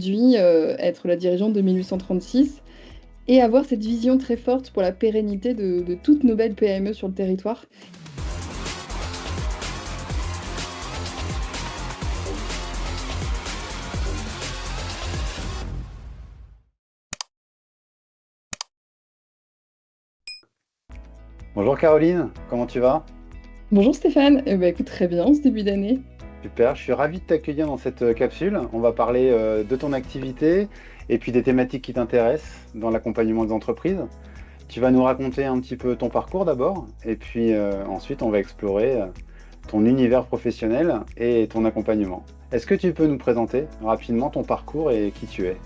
Aujourd'hui, être la dirigeante de 1836 et avoir cette vision très forte pour la pérennité de toutes nos belles PME sur le territoire. Bonjour Caroline, comment tu vas? Bonjour Stéphane, eh ben, écoute très bien ce début d'année. Super, je suis ravi de t'accueillir dans cette capsule. On va parler de ton activité et puis des thématiques qui t'intéressent dans l'accompagnement des entreprises. Tu vas nous raconter un petit peu ton parcours d'abord et puis ensuite on va explorer ton univers professionnel et ton accompagnement. Est-ce que tu peux nous présenter rapidement ton parcours et qui tu es?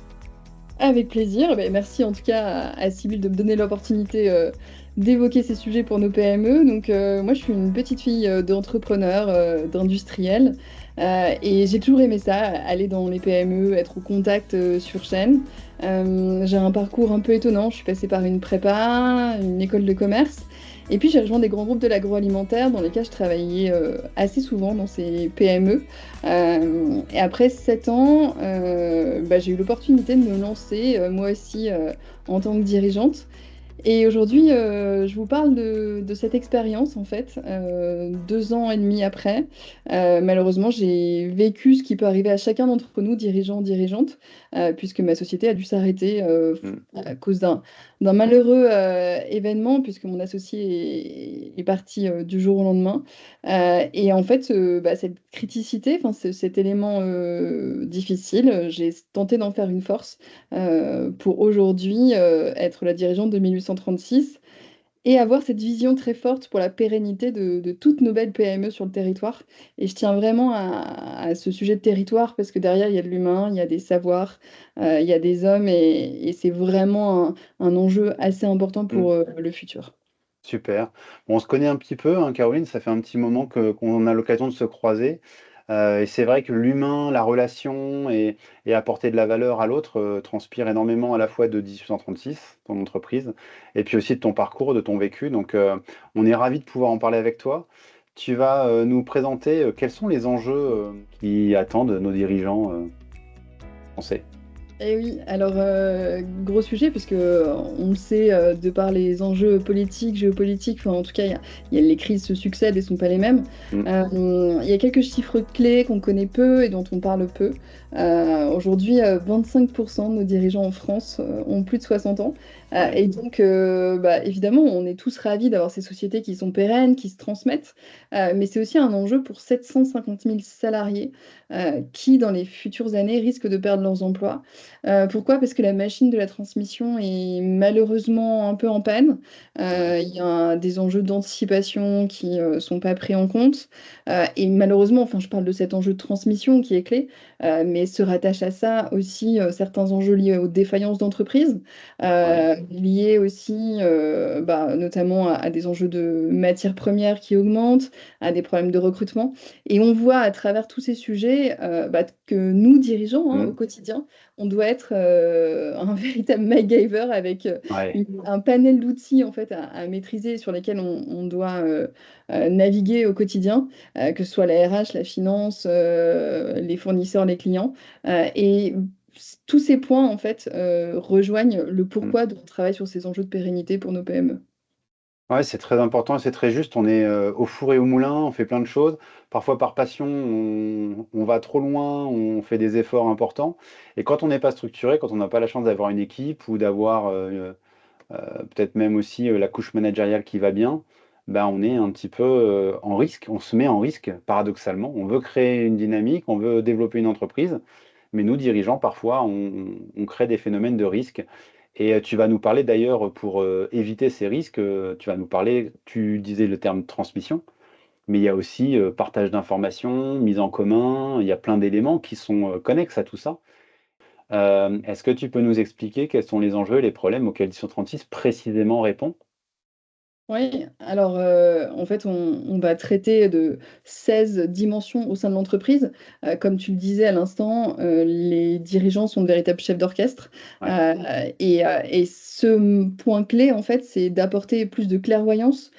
Avec plaisir, eh ben, merci en tout cas à Sybille de me donner l'opportunité d'évoquer ces sujets pour nos PME. Donc moi je suis une petite fille d'entrepreneur, d'industriel et j'ai toujours aimé ça, aller dans les PME, être au contact sur chaîne. J'ai un parcours un peu étonnant, je suis passée par une prépa, une école de commerce. Et puis j'ai rejoint des grands groupes de l'agroalimentaire dans lesquels je travaillais assez souvent dans ces PME. Et après 7 ans, j'ai eu l'opportunité de me lancer, moi aussi, en tant que dirigeante. Et aujourd'hui, je vous parle de cette expérience, en fait, 2 ans et demi après. Malheureusement, j'ai vécu ce qui peut arriver à chacun d'entre nous, dirigeants, dirigeantes, puisque ma société a dû s'arrêter Hmm. à cause d'un malheureux événement, puisque mon associé est parti du jour au lendemain. Et en fait, cette criticité, enfin, cet élément difficile, j'ai tenté d'en faire une force pour aujourd'hui être la dirigeante de 1836 et avoir cette vision très forte pour la pérennité de toutes nos belles PME sur le territoire. Et je tiens vraiment à ce sujet de territoire parce que derrière, il y a de l'humain, il y a des savoirs, il y a des hommes et c'est vraiment un enjeu assez important Hmm. pour le futur. Super. Bon, on se connaît un petit peu, hein, Caroline, ça fait un petit moment qu'on a l'occasion de se croiser. Et c'est vrai que l'humain, la relation et apporter de la valeur à l'autre transpire énormément à la fois de 1836, ton entreprise, et puis aussi de ton parcours, de ton vécu. Donc, on est ravis de pouvoir en parler avec toi. Tu vas nous présenter quels sont les enjeux qui attendent nos dirigeants français. Eh oui, alors gros sujet puisque on le sait de par les enjeux politiques, géopolitiques, enfin en tout cas les crises se succèdent et sont pas les mêmes. Mm. Il y a quelques chiffres clés qu'on connaît peu et dont on parle peu. Aujourd'hui, 25% de nos dirigeants en France ont plus de 60 ans. Ouais. Et donc évidemment, on est tous ravis d'avoir ces sociétés qui sont pérennes, qui se transmettent. Mais c'est aussi un enjeu pour 750 000 salariés qui, dans les futures années, risquent de perdre leurs emplois. Pourquoi? Parce que la machine de la transmission est malheureusement un peu en panne. Ouais. Il y a des enjeux d'anticipation qui ne sont pas pris en compte. Et malheureusement, enfin, je parle de cet enjeu de transmission qui est clé, mais se rattache à ça aussi certains enjeux liés aux défaillances d'entreprise, Ouais. liés aussi notamment à des enjeux de matières premières qui augmentent, à des problèmes de recrutement. Et on voit à travers tous ces sujets que nous, dirigeants, hein, au Mm. quotidien, on doit être un véritable MacGyver avec Ouais. un panel d'outils en fait, à maîtriser sur lesquels on doit naviguer au quotidien, que ce soit la RH, la finance, les fournisseurs, les clients. Et tous ces points en fait, rejoignent le Mm. pourquoi de on travaille sur ces enjeux de pérennité pour nos PME. Ouais, c'est très important et c'est très juste. On est au four et au moulin, on fait plein de choses. Parfois, par passion, on va trop loin, on fait des efforts importants. Et quand on n'est pas structuré, quand on n'a pas la chance d'avoir une équipe ou d'avoir peut-être même aussi la couche managériale qui va bien, ben, on est un petit peu en risque. On se met en risque, paradoxalement. On veut créer une dynamique, on veut développer une entreprise. Mais nous, dirigeants, parfois, on crée des phénomènes de risque. Et tu vas nous parler d'ailleurs, pour éviter ces risques, tu vas nous parler, tu disais le terme transmission, mais il y a aussi partage d'informations, mise en commun, il y a plein d'éléments qui sont connexes à tout ça. Est-ce que tu peux nous expliquer quels sont les enjeux et les problèmes auxquels 1036 précisément répond? Oui, alors en fait, on va traiter de 16 dimensions au sein de l'entreprise. Comme tu le disais à l'instant, les dirigeants sont de véritables chefs d'orchestre. Ouais. Et ce point clé, en fait, c'est d'apporter plus de clairvoyance,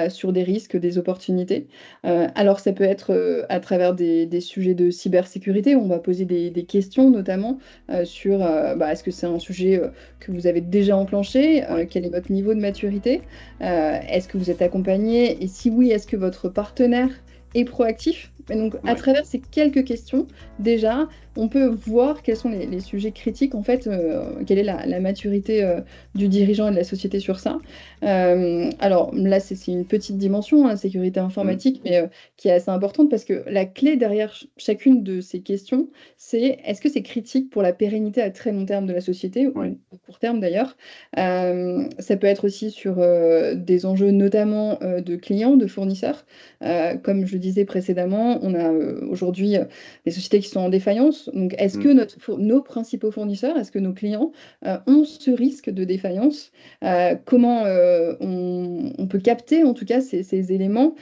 sur des risques, des opportunités. Alors ça peut être à travers des sujets de cybersécurité, où on va poser des questions notamment sur est-ce que c'est un sujet que vous avez déjà enclenché, Ouais, quel est votre niveau de maturité, est-ce que vous êtes accompagné et si oui, est-ce que votre partenaire est proactif. Et donc, à ouais, travers ces quelques questions, déjà, on peut voir quels sont les sujets critiques, en fait, quelle est la maturité du dirigeant et de la société sur ça. Alors là, c'est une petite dimension, hein, la sécurité mmh, informatique, mais qui est assez importante parce que la clé derrière chacune de ces questions, c'est est-ce que c'est critique pour la pérennité à très long terme de la société, ouais, ou à court terme d'ailleurs. Ça peut être aussi sur des enjeux notamment de clients, de fournisseurs. Comme je le disais précédemment, on a aujourd'hui des sociétés qui sont en défaillance. Donc, est-ce que mmh, nos principaux fournisseurs, est-ce que nos clients ont ce risque de défaillance? Comment on peut capter en tout cas ces éléments?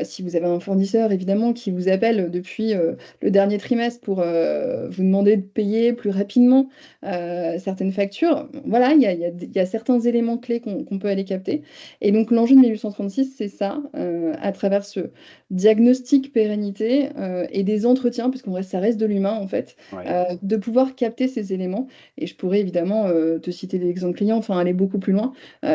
Si vous avez un fournisseur évidemment qui vous appelle depuis le dernier trimestre pour vous demander de payer plus rapidement certaines factures, voilà, il y a certains éléments clés qu'on peut aller capter. Et donc l'enjeu de 1836, c'est ça, à travers ce diagnostic pérennité et des entretiens, puisqu'on reste, ça reste de l'humain en fait, ouais. de pouvoir capter ces éléments. Et je pourrais évidemment te citer des exemples clients, enfin aller beaucoup plus loin,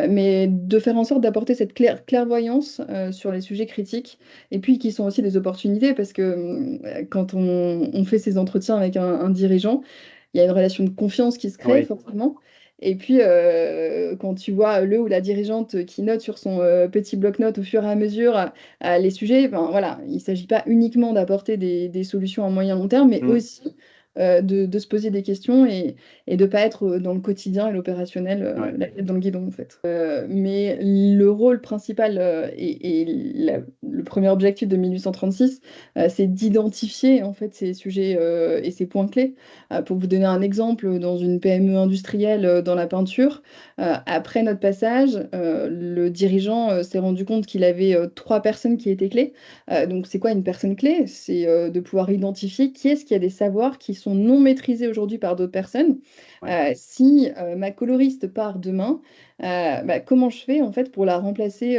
mais de faire en sorte d'apporter cette clairvoyance sur les sujets critiques, et puis qui sont aussi des opportunités, parce que quand on fait ces entretiens avec un dirigeant, il y a une relation de confiance qui se crée Oui, forcément. Et puis, quand tu vois le ou la dirigeante qui note sur son petit bloc-notes au fur et à mesure les sujets, ben, voilà, il ne s'agit pas uniquement d'apporter des solutions à moyen long terme, mais mmh, aussi de se poser des questions et de ne pas être dans le quotidien et l'opérationnel, ouais, la tête dans le guidon en fait. Mais le rôle principal le premier objectif de 1836, c'est d'identifier en fait ces sujets et ces points clés. Pour vous donner un exemple, dans une PME industrielle dans la peinture, après notre passage, le dirigeant s'est rendu compte qu'il avait trois personnes qui étaient clés. Donc, c'est quoi une personne clé? C'est de pouvoir identifier qui est-ce qui a des savoirs qui sont non maîtrisés aujourd'hui par d'autres personnes. ouais, Si ma coloriste part demain, comment je fais en fait pour la remplacer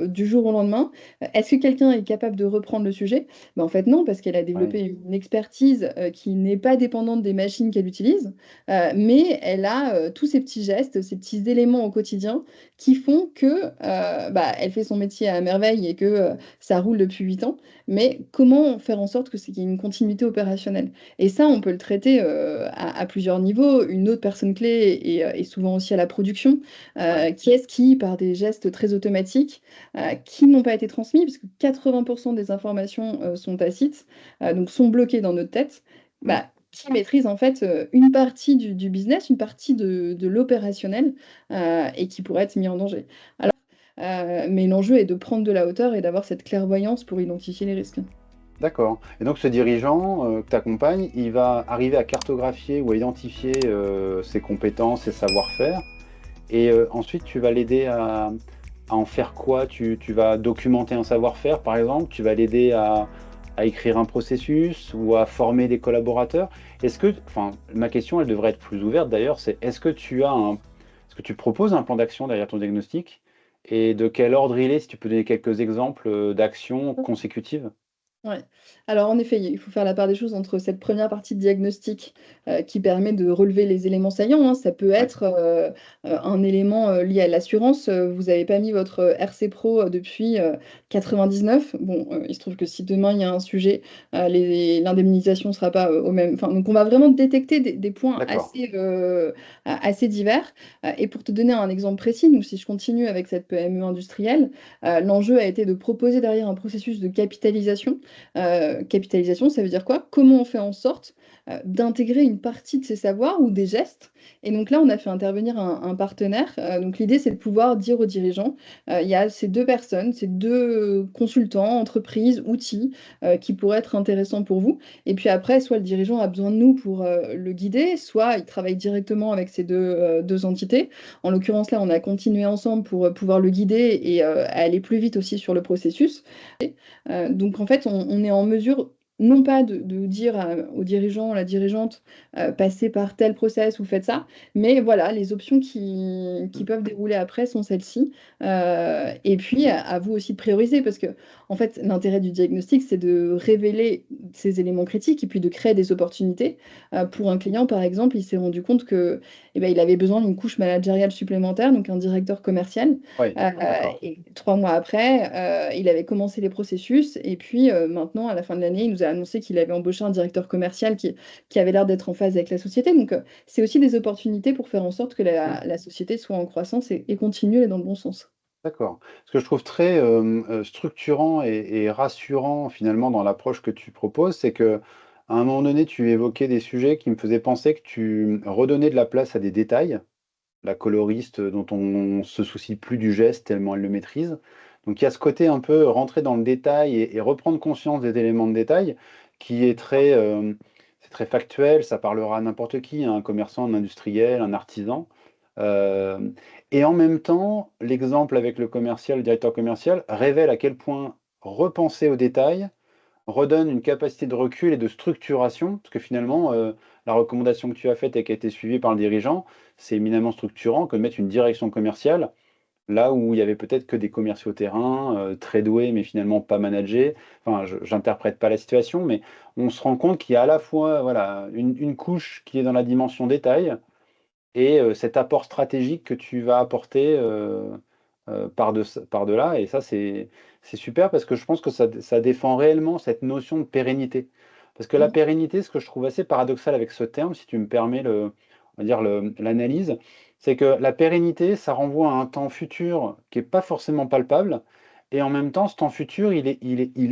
du jour au lendemain? Est-ce que quelqu'un est capable de reprendre le sujet? En fait, non, parce qu'elle a ouais, développé une expertise qui n'est pas dépendante des machines qu'elle utilise, mais elle a tous ces petits gestes, ces petits éléments au quotidien qui font que elle fait son métier à merveille et que ça roule depuis 8 ans. Mais comment faire en sorte qu'il y ait une continuité opérationnelle? Et ça, on peut le traiter à plusieurs niveaux. Une autre personne clé est souvent aussi à la production, ouais, qui est-ce qui, par des gestes très automatiques, qui n'ont pas été transmis, puisque 80% des informations sont tacites, donc sont bloquées dans notre tête, mmh. qui maîtrise en fait une partie du business, une partie de l'opérationnel, et qui pourrait être mis en danger. Alors, mais l'enjeu est de prendre de la hauteur et d'avoir cette clairvoyance pour identifier les risques. D'accord, et donc ce dirigeant, que tu accompagnes, il va arriver à cartographier ou à identifier, ses compétences, ses savoir-faire et ensuite tu vas l'aider à en faire quoi? Tu vas documenter un savoir-faire, par exemple? Tu vas l'aider à écrire un processus ou à former des collaborateurs? Est-ce que enfin, ma question, elle devrait être plus ouverte d'ailleurs, c'est est-ce que tu proposes un plan d'action derrière ton diagnostic? Et de quel ordre il est? Si tu peux donner quelques exemples, d'actions consécutives? Ouais. Alors en effet, il faut faire la part des choses entre cette première partie de diagnostic, qui permet de relever les éléments saillants, hein. Ça peut Ouais, être, un élément, lié à l'assurance, vous avez pas mis votre RC Pro depuis, 99. Bon, il se trouve que si demain il y a un sujet, l'indemnisation sera pas, au même, enfin, donc on va vraiment détecter des points d'accord. assez divers, et pour te donner un exemple précis, donc si je continue avec cette PME industrielle, l'enjeu a été de proposer derrière un processus de capitalisation. Capitalisation, ça veut dire quoi? Comment on fait en sorte, d'intégrer une partie de ses savoirs ou des gestes? Et donc là, on a fait intervenir un partenaire. Donc l'idée, c'est de pouvoir dire aux dirigeants, il y a ces 2 personnes, ces 2 consultants, entreprises, outils, qui pourraient être intéressants pour vous. Et puis après, soit le dirigeant a besoin de nous pour, le guider, soit il travaille directement avec ces 2 entités. En l'occurrence, là, on a continué ensemble pour, pouvoir le guider et aller plus vite aussi sur le processus. Donc en fait, on est en mesure non pas de dire aux dirigeants, à la dirigeante, passez par tel process ou faites ça, mais voilà, les options qui Mmh. peuvent dérouler après sont celles-ci. Et puis, à vous aussi de prioriser, parce que, en fait, l'intérêt du diagnostic, c'est de révéler ces éléments critiques et puis de créer des opportunités. Pour un client, par exemple, il s'est rendu compte que, eh ben, il avait besoin d'une couche managériale supplémentaire, donc un directeur commercial. Ouais, Euh, d'accord. et 3 mois après, il avait commencé les processus. Et puis maintenant, à la fin de l'année, il nous a annoncé qu'il avait embauché un directeur commercial qui avait l'air d'être en phase avec la société. Donc, c'est aussi des opportunités pour faire en sorte que Mmh. la société soit en croissance et continue à aller dans le bon sens. D'accord. Ce que je trouve très, structurant et rassurant finalement dans l'approche que tu proposes, c'est qu'à un moment donné, tu évoquais des sujets qui me faisaient penser que tu redonnais de la place à des détails. La coloriste, dont on se soucie plus du geste tellement elle le maîtrise. Donc il y a ce côté un peu rentrer dans le détail et reprendre conscience des éléments de détail qui est très, c'est très factuel, ça parlera à n'importe qui, hein, un commerçant, un industriel, un artisan. Hem Et en même temps, l'exemple avec le commercial, le directeur commercial révèle à quel point repenser aux détails redonne une capacité de recul et de structuration, parce que finalement, la recommandation que tu as faite et qui a été suivie par le dirigeant, c'est éminemment structurant que de mettre une direction commerciale, là où il y avait peut-être que des commerciaux terrain, très doués, mais finalement pas managés. Enfin, je j'interprète pas la situation, mais on se rend compte qu'il y a à la fois, voilà, une couche qui est dans la dimension détail et cet apport stratégique que tu vas apporter, par-delà et ça, c'est super parce que je pense que ça défend réellement cette notion de pérennité. Parce que la Mm. pérennité, ce que je trouve assez paradoxal avec ce terme, si tu me permets on va dire l'analyse, c'est que la pérennité, ça renvoie à un temps futur qui est pas forcément palpable et en même temps, ce temps futur, il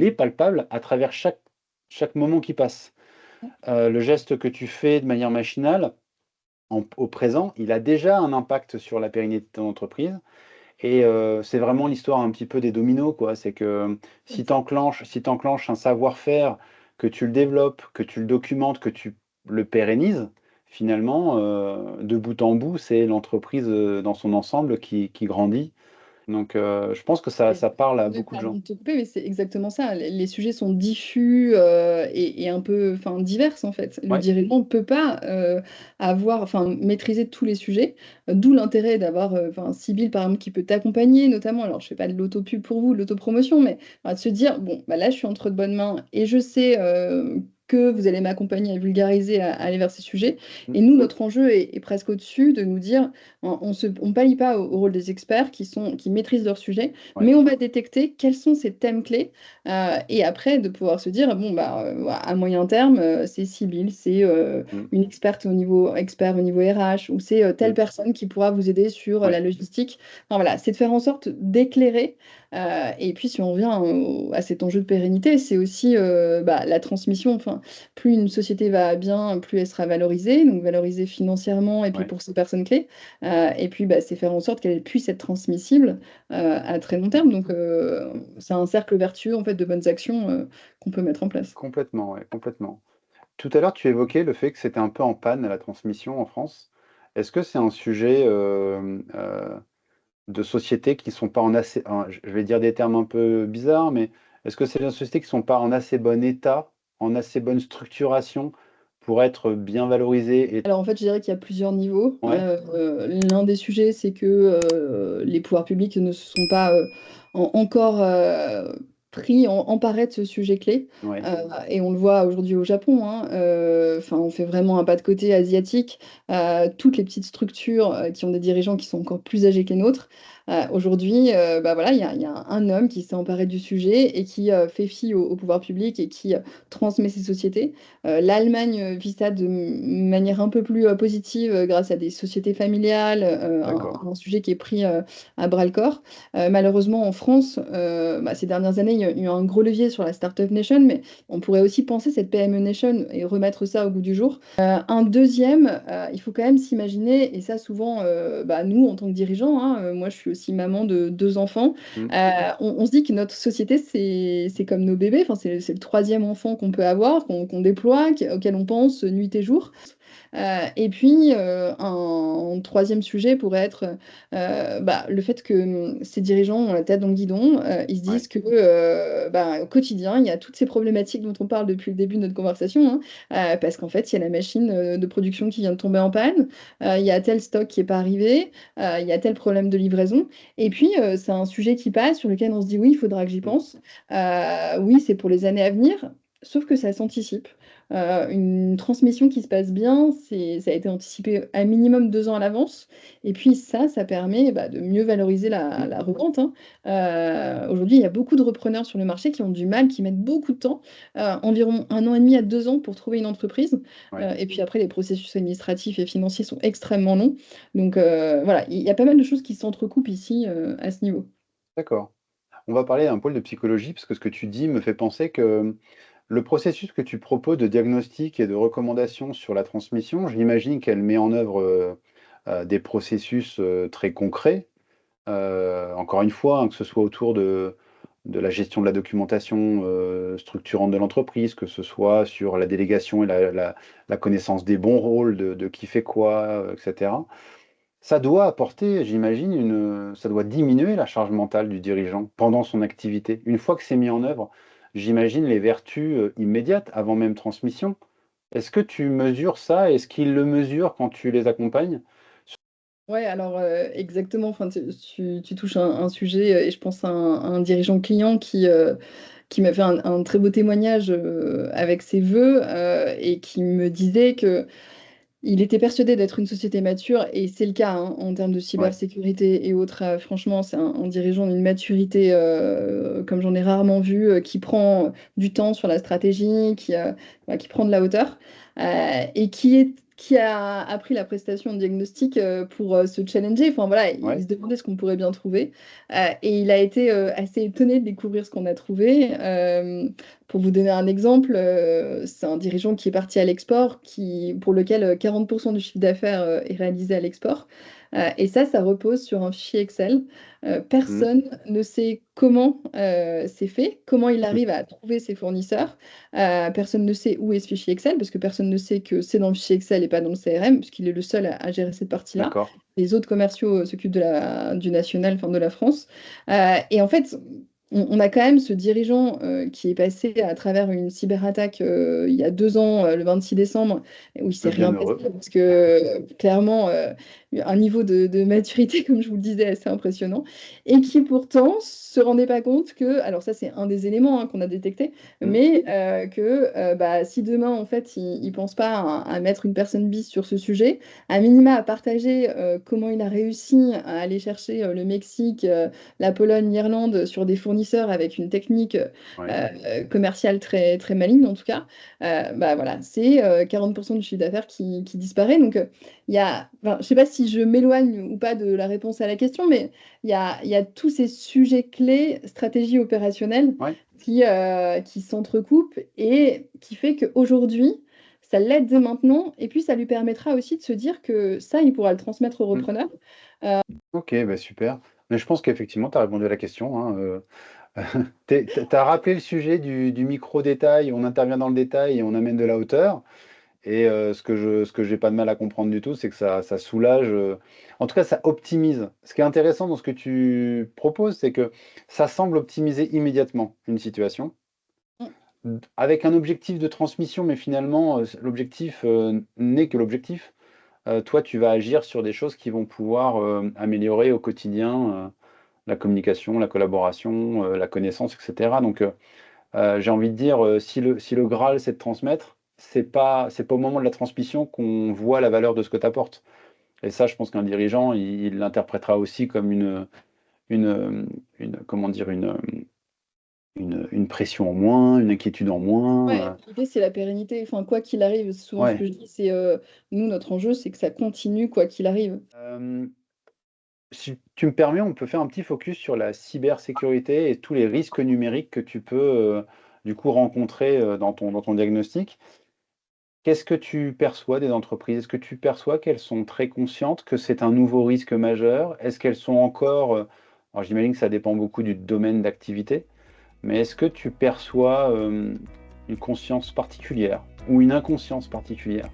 est palpable à travers chaque moment qui passe. Le geste que tu fais de manière machinale, au présent, il a déjà un impact sur la pérennité de ton entreprise et c'est vraiment l'histoire un petit peu des dominos, quoi. C'est que si tu enclenches un savoir-faire, que tu le développes, que tu le documentes, que tu le pérennises, finalement, de bout en bout, c'est l'entreprise, dans son ensemble qui grandit. Donc je pense que ça parle à beaucoup de Pardon gens. de te couper, mais c'est exactement ça. Les sujets sont diffus et un peu, enfin, divers en fait. Le Ouais. dirigeant ne peut pas avoir, enfin, maîtriser tous les sujets. D'où l'intérêt d'avoir, enfin, Sybille par exemple qui peut t'accompagner, notamment. Alors, je fais pas de l'autopub pour vous, de l'autopromotion, mais de se dire bon, bah là, je suis entre de bonnes mains et je sais que vous allez m'accompagner à vulgariser, à aller vers ces sujets. Mmh. Et nous, notre enjeu est presque au-dessus de nous dire, on pallie pas au rôle des experts qui maîtrisent leur sujet, Ouais. mais on va détecter quels sont ces thèmes clés et après de pouvoir se dire, bon, bah, à moyen terme, c'est Sybille, c'est Mmh. une expert au niveau RH, ou c'est telle Mmh. personne qui pourra vous aider sur Ouais. la logistique. Enfin, voilà, c'est de faire en sorte d'éclairer. Et puis, si on revient à cet enjeu de pérennité, c'est aussi bah, la transmission. Enfin, plus une société va bien, plus elle sera valorisée, donc valorisée financièrement et puis Ouais. pour ses personnes clés. Et puis, bah, c'est faire en sorte qu'elle puisse être transmissible à très long terme. Donc, c'est un cercle vertueux en fait de bonnes actions qu'on peut mettre en place. Complètement, ouais, complètement. Tout à l'heure, tu évoquais le fait que c'était un peu en panne la transmission en France. Est-ce que c'est un sujet, de sociétés qui sont pas en assez je vais dire des termes un peu bizarres, mais est-ce que c'est des sociétés qui sont pas en assez bon état, en assez bonne structuration pour être bien valorisées et Alors en fait, je dirais qu'il y a plusieurs niveaux. ouais, L'un des sujets, c'est que les pouvoirs publics ne se sont pas encore emparés de ce sujet clé. ouais, Et on le voit aujourd'hui au Japon, hein. Enfin, on fait vraiment un pas de côté asiatique. Toutes les petites structures qui ont des dirigeants qui sont encore plus âgés que les nôtres. Aujourd'hui, bah voilà, il y a un homme qui s'est emparé du sujet et qui fait fi au pouvoir public et qui transmet ses sociétés. L'Allemagne vit ça de manière un peu plus positive grâce à des sociétés familiales, d'accord. un sujet qui est pris à bras-le-corps. Malheureusement, en France, bah, ces dernières années, il y a eu un gros levier sur la Startup Nation, mais on pourrait aussi penser cette PME Nation et remettre ça au goût du jour. Un deuxième, il faut quand même s'imaginer, et ça souvent, bah, nous en tant que dirigeants, hein, moi je suis aussi maman de 2 enfants, Mmh, on se dit que notre société, c'est comme nos bébés, enfin, c'est le troisième enfant qu'on peut avoir, qu'on déploie, auquel on pense nuit et jour. Et puis, un troisième sujet pourrait être le fait que ces dirigeants ont la tête dans le guidon. Ils se Ouais. disent que au quotidien, il y a toutes ces problématiques dont on parle depuis le début de notre conversation, hein, parce qu'en fait, il y a la machine de production qui vient de tomber en panne, il y a tel stock qui n'est pas arrivé, il y a tel problème de livraison. Et puis, c'est un sujet qui passe sur lequel on se dit oui, il faudra que j'y Mmh. pense. Oui, c'est pour les années à venir, sauf que ça s'anticipe. Une transmission qui se passe bien, ça a été anticipé à minimum 2 ans à l'avance. Et puis ça permet de mieux valoriser la, Mmh. la revente, hein. Aujourd'hui, il y a beaucoup de repreneurs sur le marché qui ont du mal, qui mettent beaucoup de temps, environ 1 an et demi à 2 ans pour trouver une entreprise. Ouais. Et puis après, les processus administratifs et financiers sont extrêmement longs. Donc voilà, il y a pas mal de choses qui s'entrecoupent ici à ce niveau. D'accord. On va parler d'un pôle de psychologie parce que ce que tu dis me fait penser que le processus que tu proposes de diagnostic et de recommandation sur la transmission, j'imagine qu'elle met en œuvre, des processus, très concrets. Encore une fois, hein, que ce soit autour de la gestion de la documentation, structurante de l'entreprise, que ce soit sur la délégation et la connaissance des bons rôles, de qui fait quoi, et cetera. Ça doit apporter, j'imagine, ça doit diminuer la charge mentale du dirigeant pendant son activité. Une fois que c'est mis en œuvre, j'imagine les vertus, immédiates avant même transmission. Est-ce que tu mesures ça? Est-ce qu'ils le mesurent quand tu les accompagnes? Ouais, alors, exactement, enfin, tu touches un sujet, et je pense à un dirigeant client qui m'a fait un très beau témoignage, avec ses vœux, et qui me disait que il était persuadé d'être une société mature et c'est le cas, hein, en termes de Ouais, cybersécurité et autres. Franchement, c'est un dirigeant d'une maturité comme j'en ai rarement vu, qui prend du temps sur la stratégie, qui prend de la hauteur et qui a appris la prestation de diagnostic pour se challenger. Enfin voilà, il ouais. se demandait ce qu'on pourrait bien trouver. Et il a été assez étonné de découvrir ce qu'on a trouvé. Pour vous donner un exemple, c'est un dirigeant qui est parti à l'export, pour lequel 40% du chiffre d'affaires est réalisé à l'export. Et ça repose sur un fichier Excel. Mmh. Personne ne sait comment c'est fait, comment il Mmh. arrive à trouver ses fournisseurs. Personne ne sait où est ce fichier Excel, parce que personne ne sait que c'est dans le fichier Excel et pas dans le CRM, puisqu'il est le seul à gérer cette partie-là. D'accord. Les autres commerciaux s'occupent du national, enfin de la France. Et en fait, on a quand même ce dirigeant qui est passé à travers une cyberattaque il y a 2 ans, le 26 décembre, où il s'est Le rien passé bienheureux. parce que clairement, un niveau de maturité, comme je vous le disais, assez impressionnant, et qui pourtant se rendait pas compte que, alors ça c'est un des éléments, hein, qu'on a détecté, Mmh. mais que si demain en fait il pense pas à mettre une personne bis sur ce sujet, à minima à partager comment il a réussi à aller chercher le Mexique, la Pologne, l'Irlande sur des fournisseurs avec une technique Ouais. commerciale très, très maligne en tout cas, voilà, c'est 40% du chiffre d'affaires qui disparaît. Donc je ne sais pas si je m'éloigne ou pas de la réponse à la question, mais il y a tous ces sujets clés, stratégie opérationnelle, Ouais. qui s'entrecoupent et qui fait qu'aujourd'hui, ça l'aide dès maintenant et puis ça lui permettra aussi de se dire que ça, il pourra le transmettre aux Mmh. repreneurs. OK, bah, super. Mais je pense qu'effectivement, tu as répondu à la question, hein, tu as rappelé le sujet du micro détail, on intervient dans le détail et on amène de la hauteur et ce que j'ai pas de mal à comprendre du tout, c'est que ça soulage, en tout cas, ça optimise. Ce qui est intéressant dans ce que tu proposes, c'est que ça semble optimiser immédiatement une situation, avec un objectif de transmission, mais finalement, l'objectif, n'est que l'objectif. Toi, tu vas agir sur des choses qui vont pouvoir, améliorer au quotidien, la communication, la collaboration, la connaissance et cetera. Donc, j'ai envie de dire, si le graal, c'est de transmettre, c'est pas au moment de la transmission qu'on voit la valeur de ce que tu apportes et ça, je pense qu'un dirigeant, il l'interprétera aussi comme une comment dire? Une pression en moins, une inquiétude en moins, Ouais, l'idée, c'est la pérennité. Enfin, quoi qu'il arrive, souvent ce ouais. que je dis, c'est nous, notre enjeu, c'est que ça continue quoi qu'il arrive. Si tu me permets, on peut faire un petit focus sur la cybersécurité et tous les risques numériques que tu peux, du coup rencontrer, dans ton diagnostic. Qu'est-ce que tu perçois des entreprises? Est-ce que tu perçois qu'elles sont très conscientes que c'est un nouveau risque majeur? Est-ce qu'elles sont encore, alors j'imagine que ça dépend beaucoup du domaine d'activité, mais est-ce que tu perçois, une conscience particulière ou une inconscience particulière?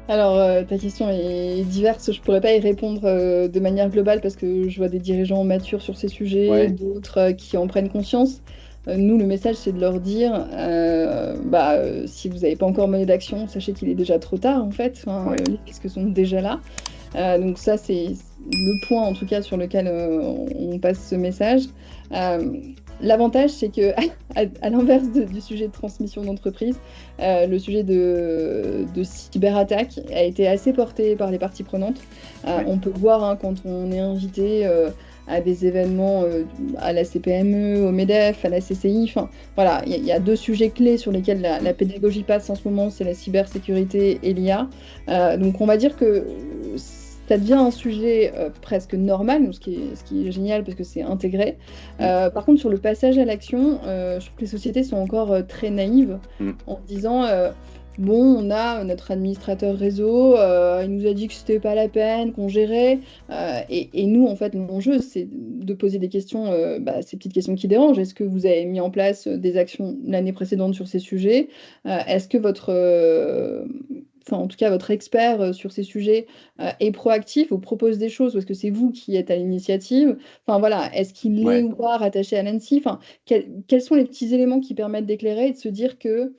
Alors, ta question est diverse. Je pourrais pas y répondre de manière globale parce que je vois des dirigeants matures sur ces sujets, Ouais, d'autres qui en prennent conscience. Nous, le message, c'est de leur dire, si vous n'avez pas encore mené d'action, sachez qu'il est déjà trop tard, en fait. Enfin, ouais, les risques sont déjà là. Donc ça, c'est le point, en tout cas, sur lequel on passe ce message. Euh, L'avantage, c'est que, à l'inverse du sujet de transmission d'entreprise, le sujet de cyberattaque a été assez porté par les parties prenantes. ouais. On peut voir hein, quand on est invité à des événements à la CPME, au MEDEF, à la CCI. Enfin, voilà, il y a deux sujets clés sur lesquels la Mm. pédagogie passe en ce moment, c'est la cybersécurité et l'IA. Donc on va dire que ça devient un sujet presque normal, donc ce qui est génial parce que c'est intégré. Mm. Par contre, sur le passage à l'action, je trouve que les sociétés sont encore très naïves Mm. en disant bon, on a notre administrateur réseau, il nous a dit que c'était pas la peine, qu'on gérait. Et nous, en fait, l'enjeu, c'est de poser des questions, ces petites questions qui dérangent. Est-ce que vous avez mis en place des actions l'année précédente sur ces sujets? Est-ce que enfin, en tout cas, votre expert sur ces sujets est proactif, vous propose des choses, ou est-ce que c'est vous qui êtes à l'initiative? Enfin voilà, est-ce qu'il est Ouais. ou pas rattaché à l'ANSSI? Enfin, quels sont les petits éléments qui permettent d'éclairer et de se dire que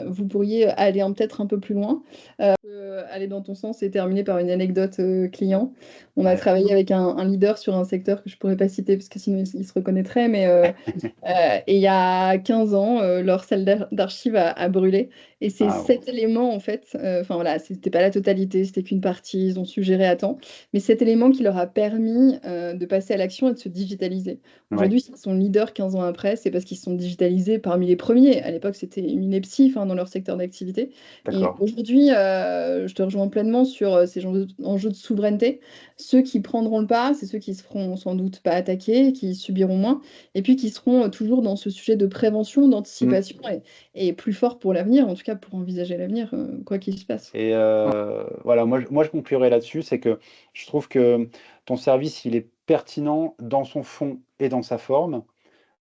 vous pourriez aller peut-être un peu plus loin? Aller dans ton sens et terminer par une anecdote client. On a Ouais. travaillé avec un leader sur un secteur que je pourrais pas citer parce que sinon il se reconnaîtrait, mais et il y a 15 ans, leur salle d'archives a brûlé. Et c'est Ah, ouais. cet élément, en fait, enfin voilà, c'était pas la totalité, c'était qu'une partie, ils ont su gérer à temps, mais cet élément qui leur a permis de passer à l'action et de se digitaliser. Ouais. Aujourd'hui, s'ils sont leaders 15 ans après, c'est parce qu'ils se sont digitalisés parmi les premiers. À l'époque, c'était une Inepsif dans leur secteur d'activité. Et D'accord. aujourd'hui, je te rejoins pleinement sur ces enjeux de souveraineté. Ceux qui prendront le pas, c'est ceux qui se feront sans doute pas attaquer, qui subiront moins et puis qui seront toujours dans ce sujet de prévention, Mm. d'anticipation et plus forts pour l'avenir, en tout cas pour envisager l'avenir, quoi qu'il se passe. Et voilà, moi je conclurai là-dessus, c'est que je trouve que ton service, il est pertinent dans son fond et dans sa forme.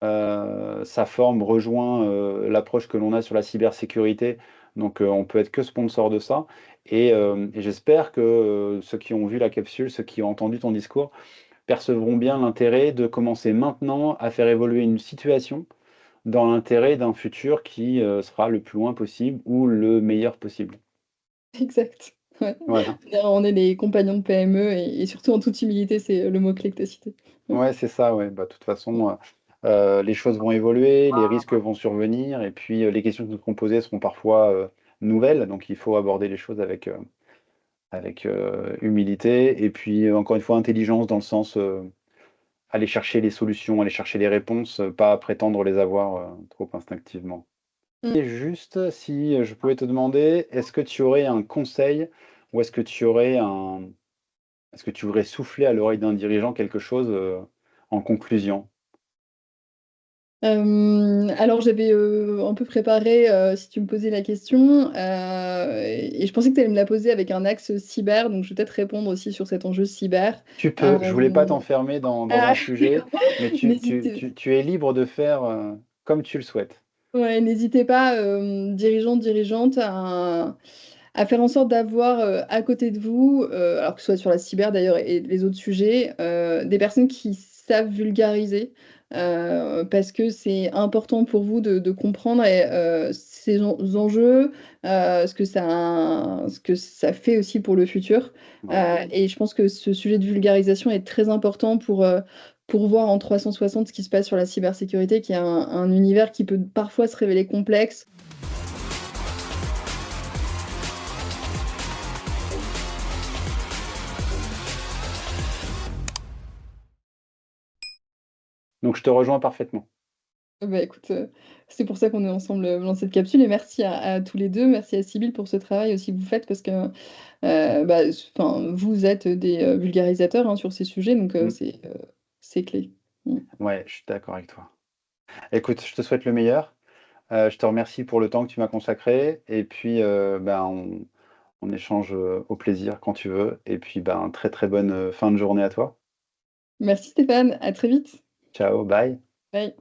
Sa forme rejoint, l'approche que l'on a sur la cybersécurité, donc on peut être que sponsor de ça et j'espère que, ceux qui ont vu la capsule, ceux qui ont entendu ton discours, percevront bien l'intérêt de commencer maintenant à faire évoluer une situation dans l'intérêt d'un futur qui, sera le plus loin possible ou le meilleur possible. Exact. Ouais. Voilà. On est les compagnons de PME et surtout en toute humilité, c'est le mot-clé que tu as cité. Ouais. Ouais, c'est ça, ouais. Bah, de toute façon, les choses vont évoluer, les risques vont survenir et puis, les questions qui nous seront posées seront parfois, nouvelles, donc il faut aborder les choses avec humilité et puis, encore une fois, intelligence dans le sens, aller chercher les solutions, aller chercher les réponses, pas prétendre les avoir, trop instinctivement. Mm. Et juste, si, je pouvais te demander, est-ce que tu aurais un conseil ou est-ce que tu voudrais souffler à l'oreille d'un dirigeant quelque chose, en conclusion? Alors j'avais un peu préparé si tu me posais la question et je pensais que tu allais me la poser avec un axe cyber, donc je vais peut-être répondre aussi sur cet enjeu cyber. Tu peux, je voulais pas Euh, t'enfermer dans un ah, sujet, mais n'hésitez tu es libre de faire, comme tu le souhaites. Ouais, n'hésitez pas, dirigeants, dirigeantes, à faire en sorte d'avoir à côté de vous, alors que ce soit sur la cyber d'ailleurs et les autres sujets, des personnes qui savent vulgariser, parce que c'est important pour vous de comprendre ces enjeux, ce que ça fait aussi pour le futur. Ouais. Et je pense que ce sujet de vulgarisation est très important pour voir en 360 ce qui se passe sur la cybersécurité, qui est un univers qui peut parfois se révéler complexe. Donc je te rejoins parfaitement. Bah, écoute, c'est pour ça qu'on est ensemble, dans cette capsule et merci à tous les 2. Merci à Sybille pour ce travail aussi que vous faites parce que, enfin, vous êtes des, vulgarisateurs, hein, sur ces sujets donc Mmh. c'est clé. Mmh. Ouais, je suis d'accord avec toi. Écoute, je te souhaite le meilleur. Je te remercie pour le temps que tu m'as consacré et puis, ben, on échange, au plaisir quand tu veux et puis, ben, très, très bonne, fin de journée à toi. Merci Stéphane, à très vite. Ciao, bye. Bye.